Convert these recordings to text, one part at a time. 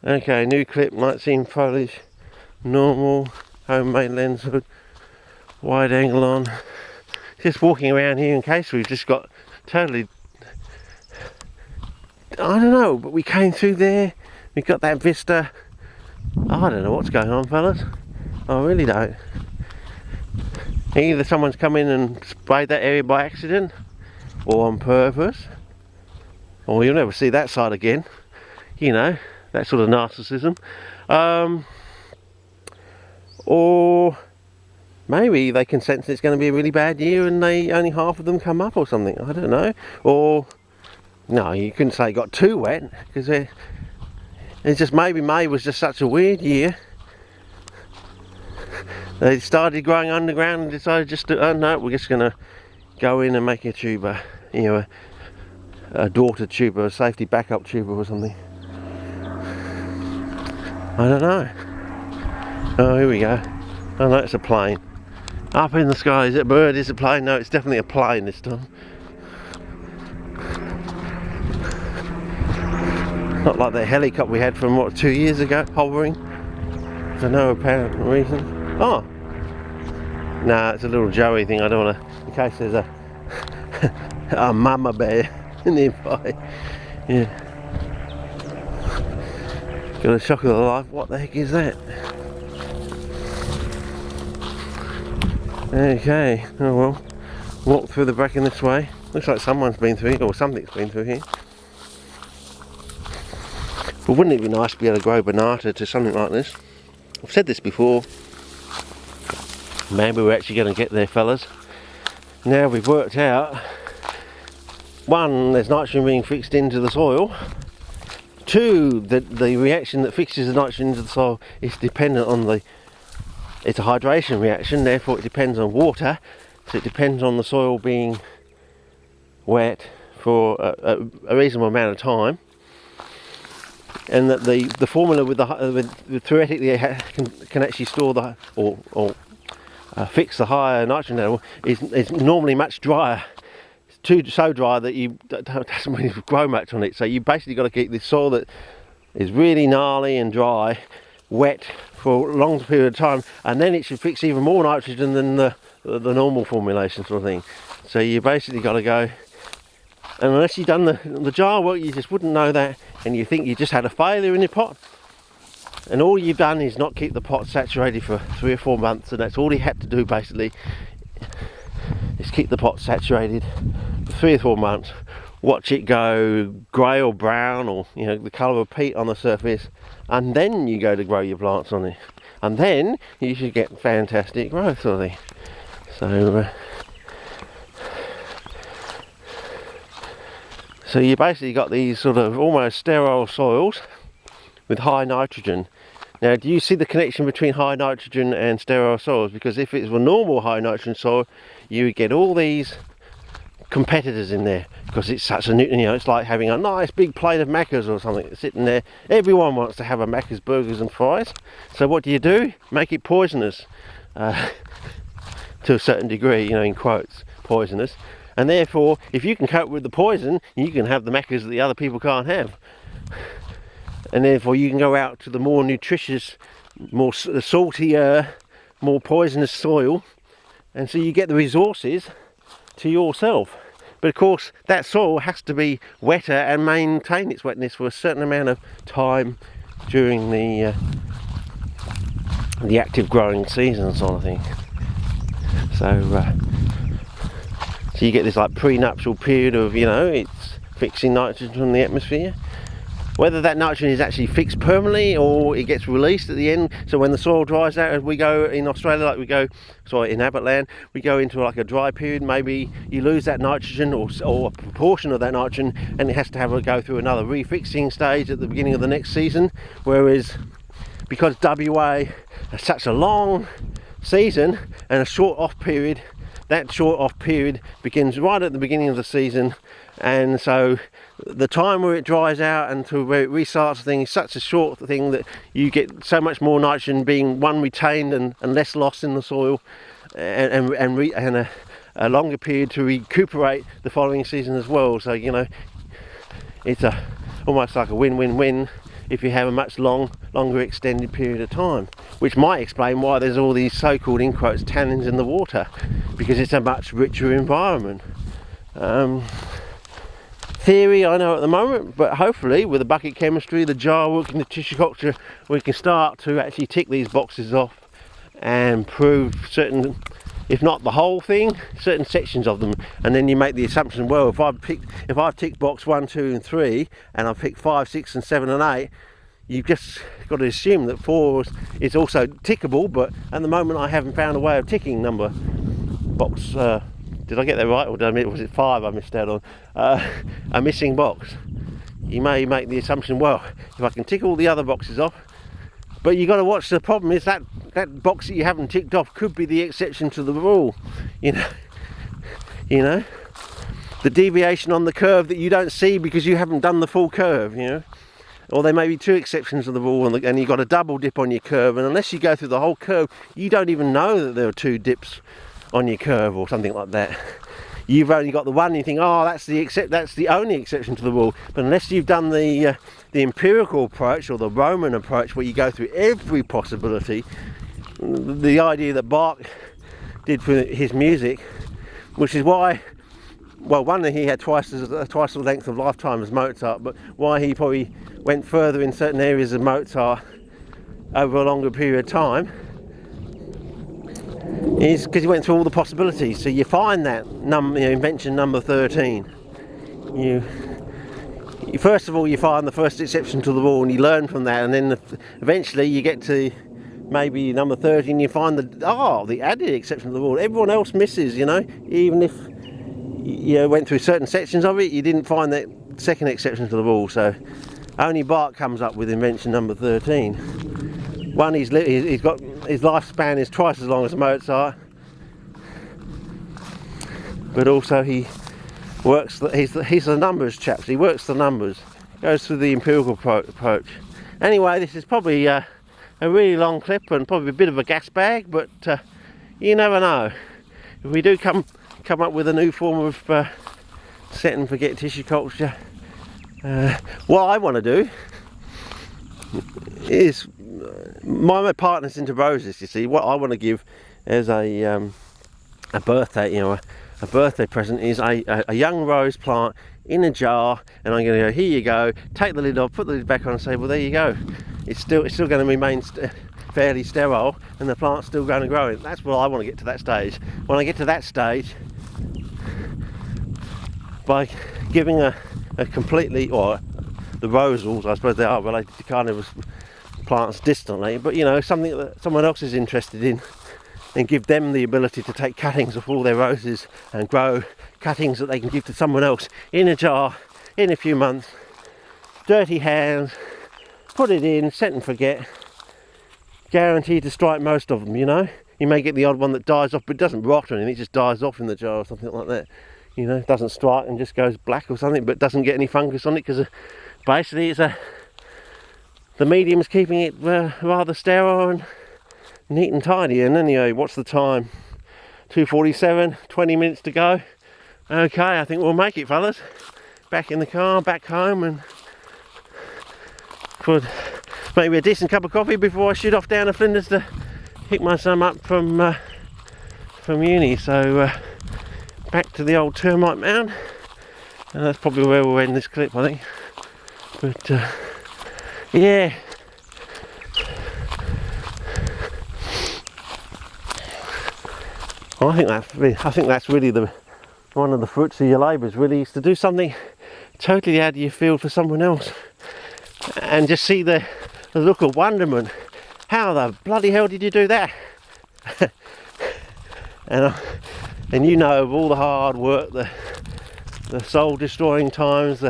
Okay, new clip, might seem foliage, normal, homemade lens hood, wide angle on. Just walking around here in case we've just got totally, I don't know, but we came through there, we got that vista. I don't know what's going on, fellas. I really don't. Either someone's come in and sprayed that area by accident, or on purpose, or you'll never see that side again. You know, that sort of narcissism. Or maybe they can sense it's going to be a really bad year and they only half of them come up or something. I don't know. Or no, you couldn't say it got too wet, because it's just maybe May was just such a weird year. They started growing underground and decided just to, oh no, we're just going to go in and make a tuber, you know, a daughter tuber, a safety backup tuber or something. I don't know. Oh, here we go. Oh no, it's a plane. Up in the sky, is it a bird, is it a plane? No, it's definitely a plane this time. Not like the helicopter we had from, what, 2 years ago, hovering? For no apparent reason. Oh! Nah, it's a little Joey thing, I don't want to, in case there's a mama bear nearby. Yeah. Got a shock of the life. What the heck is that? Okay, oh well. Walk through the bracken this way. Looks like someone's been through here, or something's been through here. But wouldn't it be nice to be able to grow BINATA to something like this? I've said this before. Maybe we're actually going to get there, fellas. Now we've worked out, one, there's nitrogen being fixed into the soil. Two, the reaction that fixes the nitrogen into the soil is dependent on it's a hydration reaction, therefore it depends on water, so it depends on the soil being wet for a reasonable amount of time, and that the formula with theoretically can actually store the or fix the higher nitrogen level is normally much drier. So dry that you doesn't really grow much on it. So you basically got to keep this soil that is really gnarly and dry wet for a long period of time, and then it should fix even more nitrogen than the normal formulation sort of thing. So you basically got to go, and unless you've done the jar work, you just wouldn't know that, and you think you just had a failure in your pot, and all you've done is not keep the pot saturated for 3 or 4 months, and that's all you had to do basically, is keep the pot saturated for 3 or 4 months, watch it go grey or brown, or you know, the colour of peat on the surface, and then you go to grow your plants on it, and then you should get fantastic growth sort of thing. So you basically got these sort of almost sterile soils with high nitrogen. Now, do you see the connection between high nitrogen and sterile soils? Because if it was a normal high nitrogen soil, you would get all these competitors in there, because it's such a, you know, it's like having a nice big plate of Macca's or something sitting there. Everyone wants to have a Macca's burgers and fries. So what do? Make it poisonous, to a certain degree, you know, in quotes, poisonous. And therefore, if you can cope with the poison, you can have the Macca's that the other people can't have. And therefore you can go out to the more nutritious, more saltier, more poisonous soil, and so you get the resources to yourself. But of course that soil has to be wetter and maintain its wetness for a certain amount of time during the active growing season sort of thing. So you get this like prenuptial period of, you know, it's fixing nitrogen from the atmosphere. Whether that nitrogen is actually fixed permanently or it gets released at the end, so when the soil dries out, as we go in Australia, like we go, sorry, in Abbotland, we go into like a dry period, maybe you lose that nitrogen or a proportion of that nitrogen, and it has to go through another refixing stage at the beginning of the next season. Whereas because WA has such a long season and a short off period, that short off period begins right at the beginning of the season, and so the time where it dries out and to where it restarts the thing is such a short thing that you get so much more nitrogen being retained and less lost in the soil, and a longer period to recuperate the following season as well. So, you know, it's almost like a win-win-win if you have a much longer extended period of time, which might explain why there's all these so-called, in quotes, tannins in the water, because it's a much richer environment. Theory I know at the moment, but hopefully with the bucket chemistry, the jar working, the tissue culture, we can start to actually tick these boxes off and prove certain, if not the whole thing, certain sections of them. And then you make the assumption, well, if I've ticked box 1, 2 and 3 and I've picked 5, 6 and 7 and 8, you've just got to assume that 4 is also tickable, but at the moment I haven't found a way of ticking number box, did I get that right, or was it 5 I missed out on? A missing box. You may make the assumption, well, if I can tick all the other boxes off, but you got to watch. The problem is that box that you haven't ticked off could be the exception to the rule. You know, the deviation on the curve that you don't see because you haven't done the full curve. You know, or there may be 2 exceptions to the rule, and you've got a double dip on your curve, and unless you go through the whole curve, you don't even know that there are 2 dips on your curve or something like that. You've only got the one, and you think, oh, that's the only exception to the rule. But unless you've done the empirical approach or the Roman approach, where you go through every possibility, the idea that Bach did for his music, which is why, well, one, he had twice the length of lifetime as Mozart, but why he probably went further in certain areas of Mozart over a longer period of time, is because he went through all the possibilities. So you find that invention number 13. You first of all, you find the first exception to the rule, and you learn from that, and then eventually you get to maybe number 13, you find the added exception to the rule. Everyone else misses, you know, even if you went through certain sections of it, you didn't find that second exception to the rule. So only Bach comes up with invention number 13. One, he's got, his lifespan is twice as long as Mozart, but also he works. He's the numbers chap. So he works the numbers, goes through the empirical approach. Anyway, this is probably a really long clip and probably a bit of a gas bag, but you never know. If we do come up with a new form of set and forget tissue culture, what I want to do is, my partner's into roses, you see. What I want to give as a birthday, a birthday present is a young rose plant in a jar, and I'm going to go, here you go, take the lid off, put the lid back on and say, well, there you go. It's still going to remain fairly sterile, and the plant's still going to grow. That's what I want to get to that stage. When I get to that stage, by giving a completely, or the rosals, I suppose they are related to carnivorous plants distantly, but something that someone else is interested in, and give them the ability to take cuttings of all their roses and grow cuttings that they can give to someone else in a jar in a few months. Dirty hands, put it in, set and forget, guaranteed to strike most of them. You may get the odd one that dies off, but it doesn't rot or anything, it just dies off in the jar or something like that. It doesn't strike and just goes black or something, but doesn't get any fungus on it, because basically it's the medium's keeping it rather sterile and neat and tidy. And anyway, what's the time? 2:47, 20 minutes to go. Okay, I think we'll make it, fellas. Back in the car, back home, and for maybe a decent cup of coffee before I shoot off down to Flinders to pick my son up from uni. So back to the old termite mound, and that's probably where we'll end this clip, I think. But yeah, I think that's really one of the fruits of your labours. Really, is to do something totally out of your field for someone else, and just see the look of wonderment. How the bloody hell did you do that? and of all the hard work, the soul destroying times,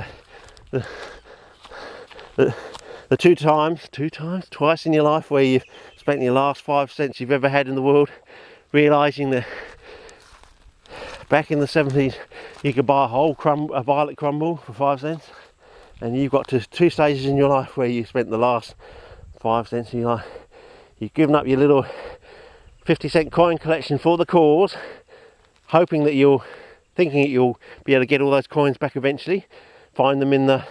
twice in your life where you've spent your last 5 cents you've ever had in the world realising that back in the 70s you could buy a violet crumble for 5 cents, and you've got to 2 stages in your life where you spent the last 5 cents of your life. You've given up your little 50-cent coin collection for the cause, thinking that you'll be able to get all those coins back eventually, find them in the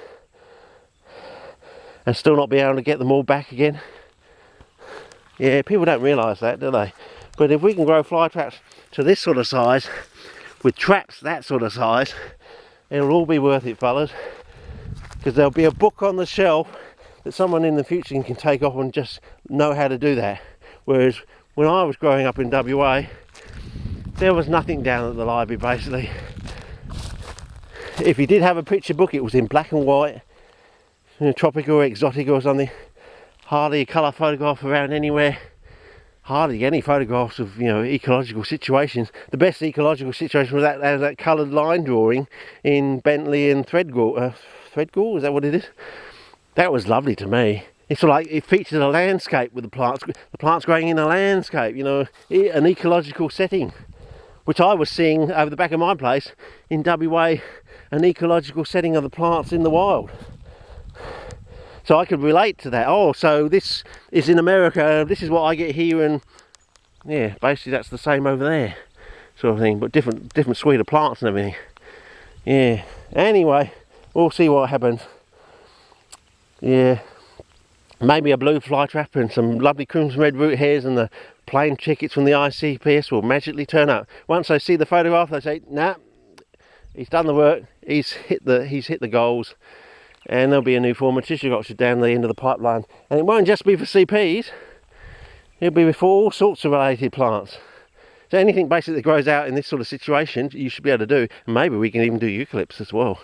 and still not be able to get them all back again. Yeah, people don't realise that, do they? But if we can grow fly traps to this sort of size, with traps that sort of size, it'll all be worth it, fellas. Because there'll be a book on the shelf that someone in the future can take off and just know how to do that. Whereas when I was growing up in WA, there was nothing down at the library basically. If you did have a picture book, it was in black and white, you know, tropical or exotic or something. Hardly a colour photograph around anywhere. Hardly any photographs of, you know, ecological situations. The best ecological situation was that coloured line drawing in Bentley and Threadgould. Threadgould, is that what it is? That was lovely to me. It's like it featured a landscape with the plants growing in a landscape, you know, an ecological setting, which I was seeing over the back of my place in WA, an ecological setting of the plants in the wild. So I could relate to that. Oh, so this is in America, this is what I get here, and yeah, basically that's the same over there, sort of thing, but different suite of plants and everything. Yeah, anyway, we'll see what happens. Yeah, maybe a blue fly trap and some lovely crimson red root hairs and the plain chickets from the ICPS will magically turn up. Once they see the photograph, they say, nah, he's done the work, he's hit the goals, and there'll be a new form of tissue culture down the end of the pipeline. And it won't just be for CPs, it'll be for all sorts of related plants. So anything basically that grows out in this sort of situation, you should be able to do. And maybe we can even do eucalypts as well.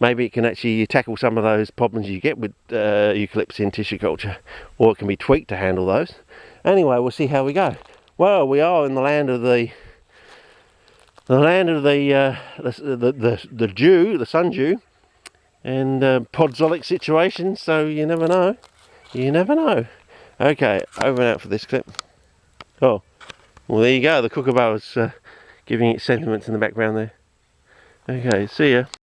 Maybe it can actually tackle some of those problems you get with eucalypts in tissue culture, or it can be tweaked to handle those. Anyway, we'll see how we go. Well, we are in the land of the dew, the sun dew, and podzolic situations. So you never know. You never know. Okay, over and out for this clip. Oh, well there you go. The kookaburra's giving its sentiments in the background there. Okay, see ya.